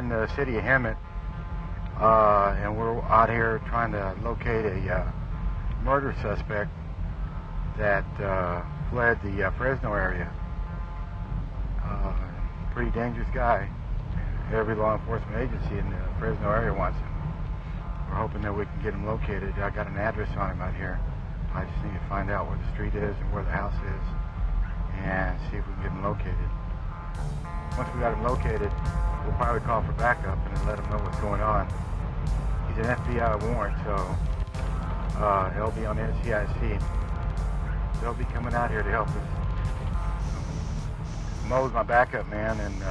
in the city of Hemet, and we're out here trying to locate a murder suspect that fled the Fresno area. Pretty dangerous guy. Every law enforcement agency in the Fresno area wants him. We're hoping that we can get him located. I got an address on him out here. I just need to find out where the street is and where the house is and see if we can get him located. Once we got him located, we'll probably call for backup and then let him know what's going on. He's an FBI warrant, so he'll be on NCIC. They'll be coming out here to help us. Mo's my backup man, and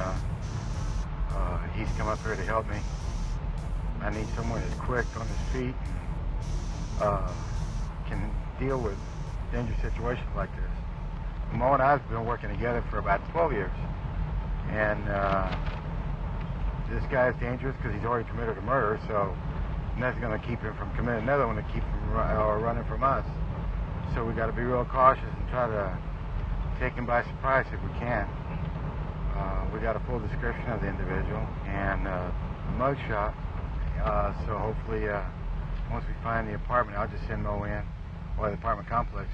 he's come up here to help me. I need someone that's quick on his feet, can deal with dangerous situations like this. Mo and I have been working together for about 12 years, and this guy is dangerous because he's already committed a murder, so nothing's going to keep him from committing another one to keep him running from us. So we got to be real cautious and try to take him by surprise if we can. We got a full description of the individual and a mug shot. So hopefully, once we find the apartment, I'll just send Mo in, or the apartment complex.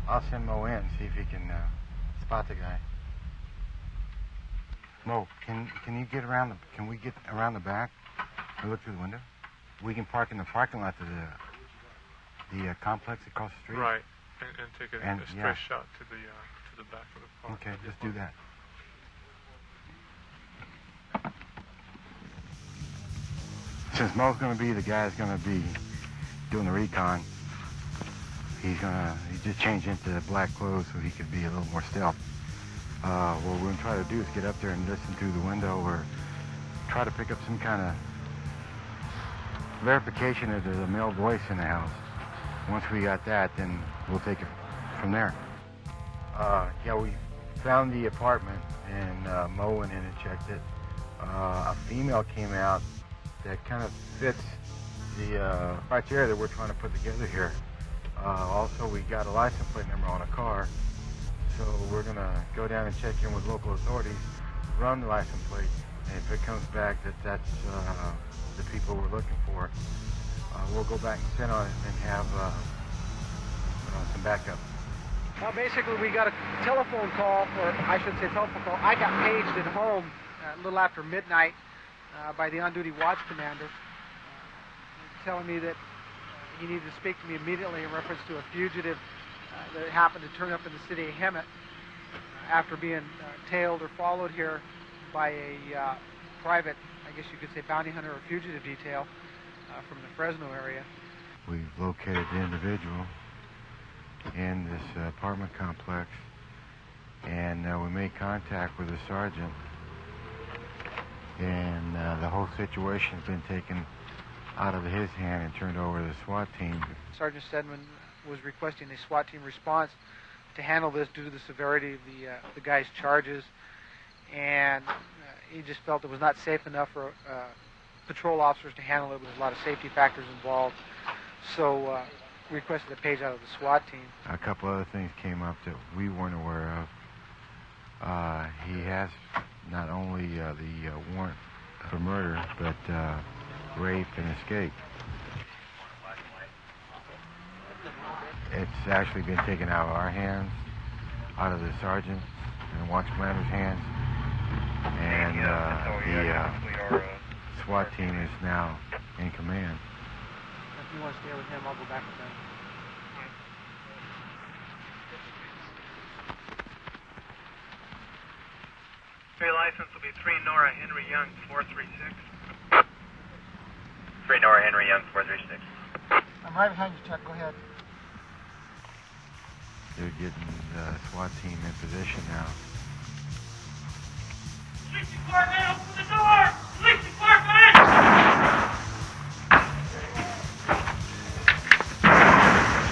I'll send Mo in and see if he can spot the guy. Mo, can you get around the? Can we get around the back and look through the window? We can park in the parking lot to the complex across the street. Right, and take a straight shot to the back of the park. Okay, let's do that. Since Mo's going to be the guy that's going to be doing the recon, he just changed into black clothes so he could be a little more stealth. What we're going to try to do is get up there and listen through the window or try to pick up some kind of verification of the male voice in the house. Once we got that, then we'll take it from there. Yeah, we found the apartment, and Mo went in and checked it. A female came out that kind of fits the criteria that we're trying to put together here. Also, we got a license plate number on a car, so we're going to go down and check in with local authorities, run the license plate, and if it comes back that that's the people we're looking for, we'll go back and sit on it and have some backup. Well, basically, we got a telephone call, or I should say telephone call. I got paged at home a little after midnight by the on-duty watch commander, telling me that he needed to speak to me immediately in reference to a fugitive that happened to turn up in the city of Hemet after being tailed or followed here by a private, I guess you could say, bounty hunter or fugitive detail from the Fresno area. We've located the individual in this apartment complex, and we made contact with the sergeant, and the whole situation's been taken out of his hand and turned over to the SWAT team. Sergeant Stedman was requesting a SWAT team response to handle this due to the severity of the guy's charges, and he just felt it was not safe enough for patrol officers to handle it with a lot of safety factors involved. So requested a page out of the SWAT team. A couple other things came up that we weren't aware of. He has not only the warrant for murder, but rape and escape. It's actually been taken out of our hands, out of the sergeant and watch commander's hands, and the SWAT team is now in command. If you want to stay with him, I'll go back with them. Your license will be 3 Nora Henry Young 436. 3 Nora Henry Young 436. I'm right behind you, Chuck. Go ahead. They're getting the SWAT team in position now. Police department, open the door! Police department!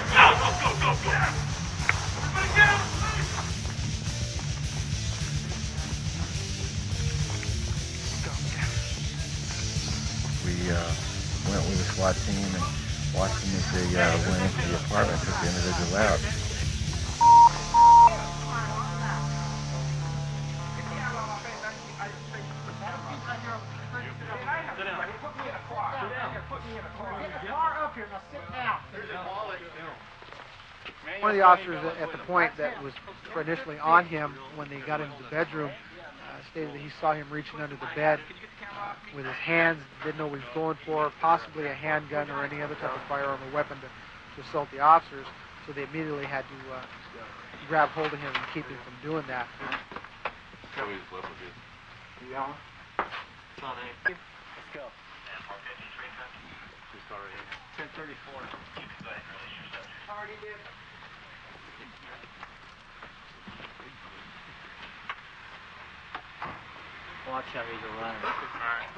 Go, go, go, go, go! Everybody get out, please! We went with the SWAT team and watched them as they went into the apartment, took the individual out. One of the officers at the point that was initially on him when they got into the bedroom stated that he saw him reaching under the bed with his hands, didn't know what he was going for, possibly a handgun or any other type of firearm or weapon to assault the officers, so they immediately had to grab hold of him and keep him from doing that. Let's go. 10:34. Already did. Watch how we go running.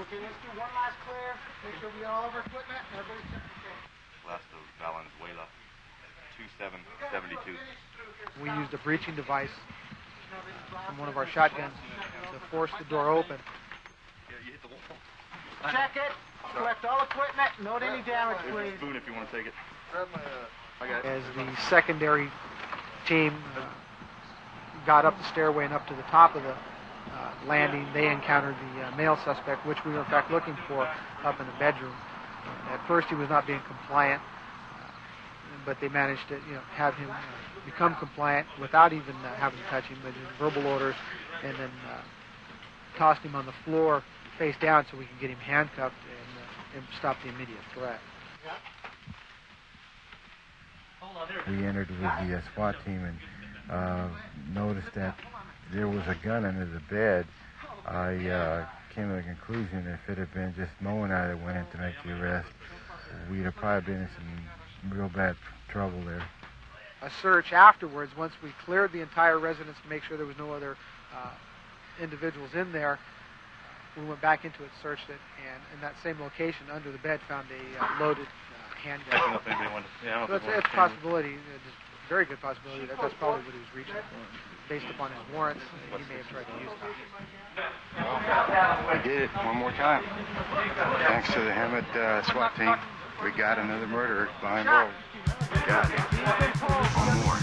Okay, let's do one last clear. Make sure we got all of our equipment and everybody's okay. West of Valenzuela, 2772. We used a breaching device from one of our shotguns to force the door open. You hit the wall. Check it. Collect all equipment. Note any damage, There's please. a spoon if you want to take it. As the secondary team got up the stairway and up to the top of the landing, they encountered the male suspect, which we were in fact looking for up in the bedroom. At first, he was not being compliant, but they managed to have him become compliant without even having to touch him, but just verbal orders, and then tossed him on the floor face down so we could get him handcuffed and stop the immediate threat. We entered with the SWAT team and noticed that there was a gun under the bed. I came to the conclusion if it had been just Mo and I that went in to make the arrest, we'd have probably been in some real bad trouble there. A search afterwards, once we cleared the entire residence to make sure there was no other individuals in there, we went back into it, searched it, and in that same location under the bed found a loaded handgun. I don't know if anybody wanted to. So it's a possibility, it's a very good possibility that that's probably what he was reaching for. Based upon his warrants, he may have tried to use that. Well, we did it one more time. Thanks to the Hemet SWAT team, we got another murderer behind bars. We got it. One more.